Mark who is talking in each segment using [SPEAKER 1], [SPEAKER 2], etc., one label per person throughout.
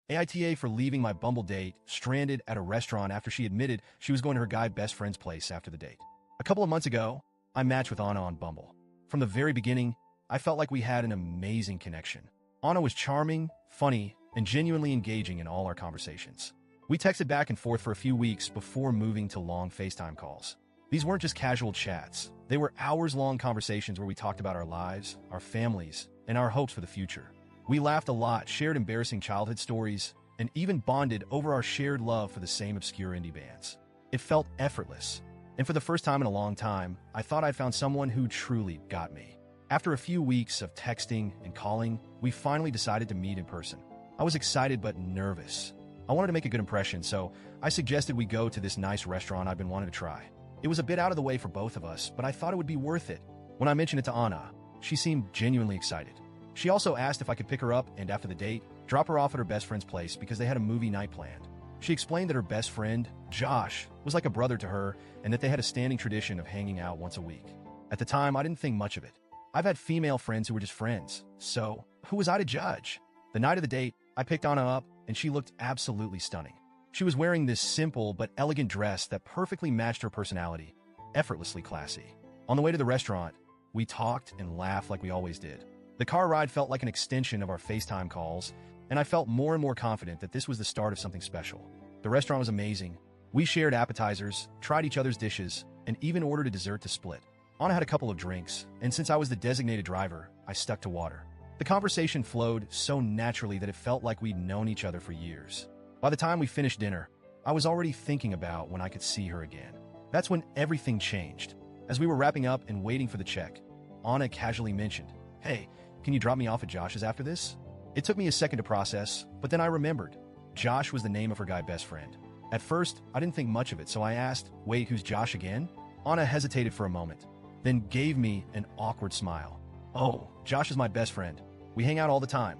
[SPEAKER 1] AITA for leaving my Bumble date stranded at a restaurant after she admitted she was going to her guy best friend's place after the date. A couple of months ago, I matched with Anna on Bumble. From the very beginning, I felt like we had an amazing connection. Anna was charming, funny, and genuinely engaging in all our conversations. We texted back and forth for a few weeks before moving to long FaceTime calls. These weren't just casual chats. They were hours-long conversations where we talked about our lives, our families, and our hopes for the future. We laughed a lot, shared embarrassing childhood stories, and even bonded over our shared love for the same obscure indie bands. It felt effortless. And for the first time in a long time, I thought I'd found someone who truly got me. After a few weeks of texting and calling, we finally decided to meet in person. I was excited but nervous. I wanted to make a good impression, so I suggested we go to this nice restaurant I've been wanting to try. It was a bit out of the way for both of us, but I thought it would be worth it. When I mentioned it to Anna, she seemed genuinely excited. She also asked if I could pick her up and, after the date, drop her off at her best friend's place because they had a movie night planned. She explained that her best friend, Josh, was like a brother to her and that they had a standing tradition of hanging out once a week. At the time, I didn't think much of it. I've had female friends who were just friends, so who was I to judge? The night of the date, I picked Anna up, and she looked absolutely stunning. She was wearing this simple but elegant dress that perfectly matched her personality, effortlessly classy. On the way to the restaurant, we talked and laughed like we always did. The car ride felt like an extension of our FaceTime calls, and I felt more and more confident that this was the start of something special. The restaurant was amazing. We shared appetizers, tried each other's dishes, and even ordered a dessert to split. Anna had a couple of drinks, and since I was the designated driver, I stuck to water. The conversation flowed so naturally that it felt like we'd known each other for years. By the time we finished dinner, I was already thinking about when I could see her again. That's when everything changed. As we were wrapping up and waiting for the check, Anna casually mentioned, "Hey, can you drop me off at Josh's after this?" It took me a second to process, but then I remembered. Josh was the name of her guy best friend. At first, I didn't think much of it, so I asked, "Wait, who's Josh again?" Anna hesitated for a moment, then gave me an awkward smile. "Oh, Josh is my best friend. We hang out all the time.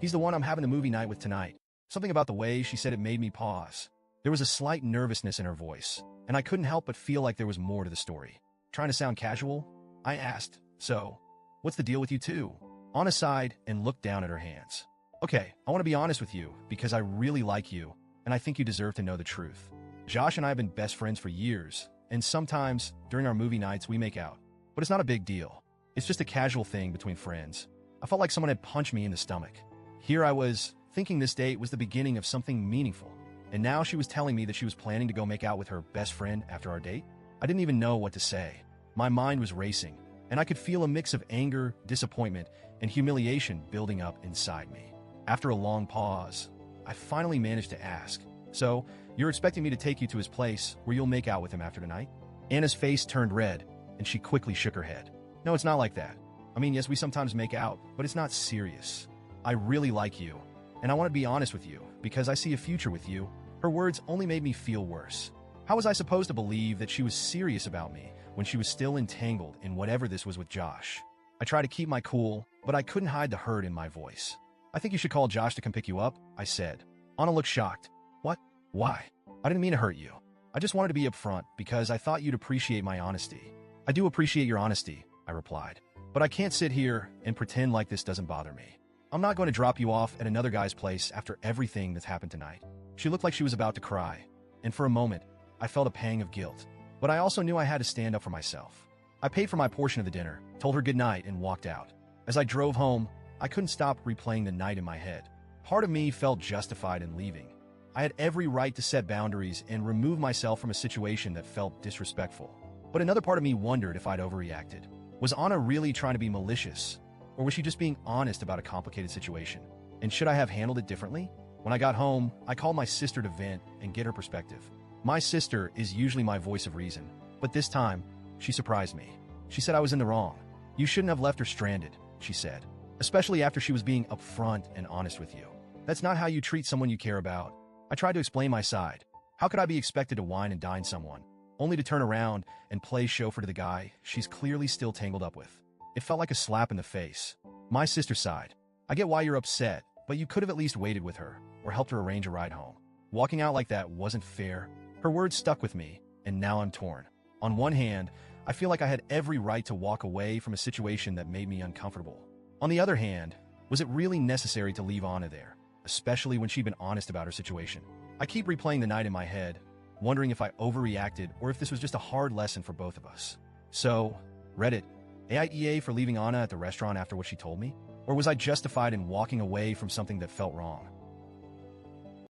[SPEAKER 1] He's the one I'm having the movie night with tonight." Something about the way she said it made me pause. There was a slight nervousness in her voice, and I couldn't help but feel like there was more to the story. Trying to sound casual, I asked, "So, what's the deal with you two?" Anna sighed and looked down at her hands. "Okay, I want to be honest with you because I really like you, and I think you deserve to know the truth. Josh and I have been best friends for years, and sometimes, during our movie nights, we make out. But it's not a big deal. It's just a casual thing between friends." I felt like someone had punched me in the stomach. Here I was, thinking this date was the beginning of something meaningful, and now she was telling me that she was planning to go make out with her best friend after our date? I didn't even know what to say. My mind was racing, and I could feel a mix of anger, disappointment, and humiliation building up inside me. After a long pause, I finally managed to ask, "So, you're expecting me to take you to his place where you'll make out with him after tonight?" Anna's face turned red, and she quickly shook her head. "No, it's not like that. I mean, yes, we sometimes make out, but it's not serious. I really like you, and I want to be honest with you, because I see a future with you." Her words only made me feel worse. How was I supposed to believe that she was serious about me when she was still entangled in whatever this was with Josh? I tried to keep my cool, but I couldn't hide the hurt in my voice. "I think you should call Josh to come pick you up," I said. Anna looked shocked. "What? Why? I didn't mean to hurt you. I just wanted to be upfront because I thought you'd appreciate my honesty." "I do appreciate your honesty," I replied. "But I can't sit here and pretend like this doesn't bother me. I'm not going to drop you off at another guy's place after everything that's happened tonight." She looked like she was about to cry, and for a moment, I felt a pang of guilt. But I also knew I had to stand up for myself. I paid for my portion of the dinner, told her goodnight, and walked out. As I drove home, I couldn't stop replaying the night in my head. Part of me felt justified in leaving. I had every right to set boundaries and remove myself from a situation that felt disrespectful. But another part of me wondered if I'd overreacted. Was Anna really trying to be malicious? Or was she just being honest about a complicated situation? And should I have handled it differently? When I got home, I called my sister to vent and get her perspective. My sister is usually my voice of reason, but this time, she surprised me. She said I was in the wrong. "You shouldn't have left her stranded," she said, "especially after she was being upfront and honest with you. That's not how you treat someone you care about." I tried to explain my side. How could I be expected to wine and dine someone, only to turn around and play chauffeur to the guy she's clearly still tangled up with? It felt like a slap in the face. My sister sighed. "I get why you're upset, but you could have at least waited with her or helped her arrange a ride home. Walking out like that wasn't fair." Her words stuck with me, and now I'm torn. On one hand, I feel like I had every right to walk away from a situation that made me uncomfortable. On the other hand, was it really necessary to leave Anna there? especially when she'd been honest about her situation. I keep replaying the night in my head, wondering if I overreacted or if this was just a hard lesson for both of us. So, Reddit, AITA for leaving Anna at the restaurant after what she told me? Or was I justified in walking away from something that felt wrong?